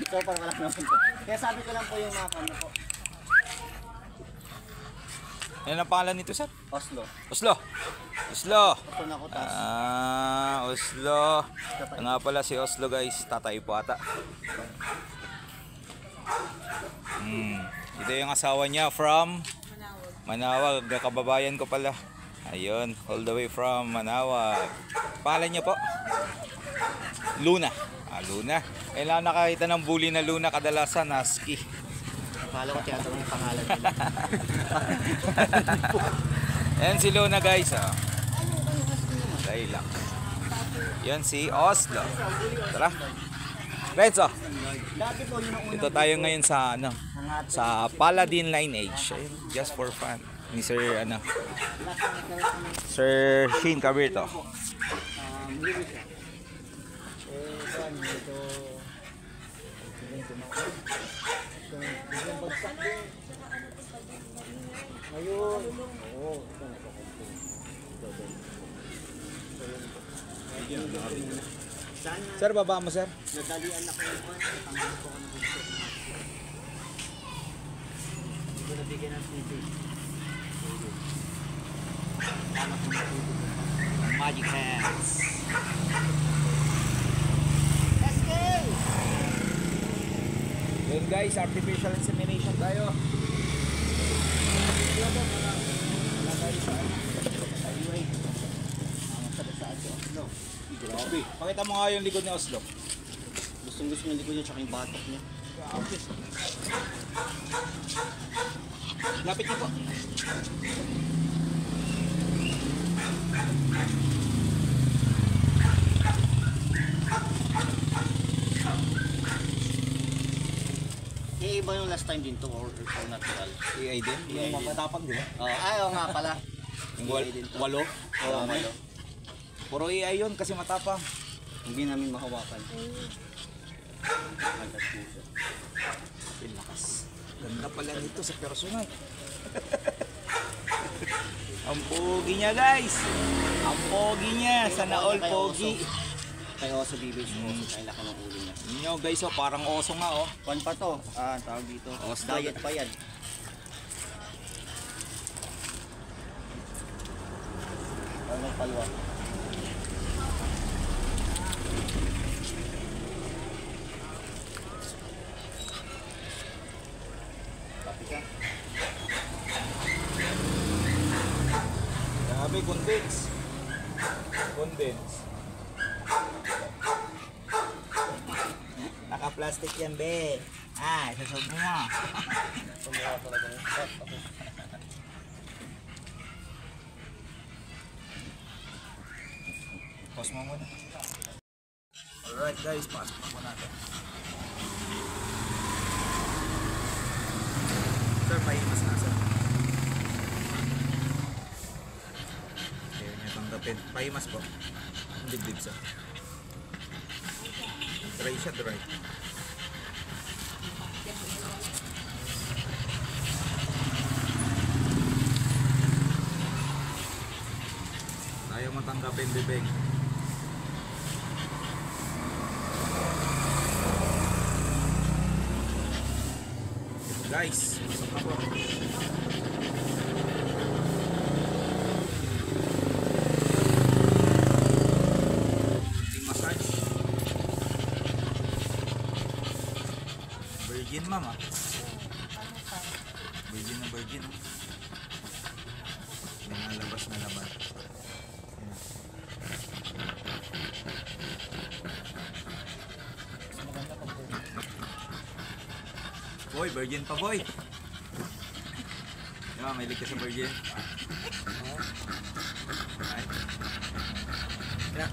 So parang wala naman po. Kaya sabi ko lang po yung mga kanya po. Ano ang pangalan nito, sir? Oslo. Oslo. Oslo. Ito na ko tas. Oslo. Ito nga pala si Oslo, guys. Tatay po ata. Ito yung asawa niya from Manawag. Kababayan ko pala. Ayun, all the way from Manawag. Pangalan niya po? Luna. Luna. Kailangan nakakita ng bully na Luna, kadalasan husky. Akala ko tinatanong yung pangalan nila. Ayan si Luna, guys. Relax. Yan si Oslo. Tara. Renzo. Dati po yun ang unang Ito tayo ngayon sa sa Paladin Lineage. Ayun, just for fun. Ni Sir Sir Shane Cabrito. Ayun. Oo. Sir, baba mo, sir. Nadalian na kayo po. Tanggal po ako ng gusto. Hindi ko nabigyan ng TV. Magic hands. Let's go! Yun, guys, artificial insemination tayo. Grabe. Pakita mo nga yung likod ni Oslo. Gustong gusto yung likod niya tsaka yung batok niya. Lapit niyo po. Iba yung last time din to or natural. AI din? Yung mapatapang, di ba? Oo nga pala. Yung walo? Oo, walo. Puro AI yun kasi matapang. Hindi namin mahawakan. Lakas. Ganda pala nito sa personal. Ang pogi niya, guys. Ang pogi niya. Sana all pogi. Kaya oso bibig mo. Kaya laki ng ulo niya. Nyo, guys, oh, parang oso nga, oh. Kwan pa to. Tawag dito. Diet pa yan. Parang palwa. Grabe, condense. Condense. Naka-plastic yan, be. Isasog mo nga. Sumura talaga ng spot. Pause mo muna. Alright, guys, pasok na po natin. Sir, pahimas na, sir. Ayaw niya tanggapin. Pahimas po. Ang dibdib, sir. Dry siya, dry. Ayaw mo tanggapin, bibig. Guys, pasok na po. Massage. Virgin, mama. Virgin na virgin. May nalabas na laban. Boy, virgin pa, boy. Yan, may ligtas sa virgin. Ay. Yan.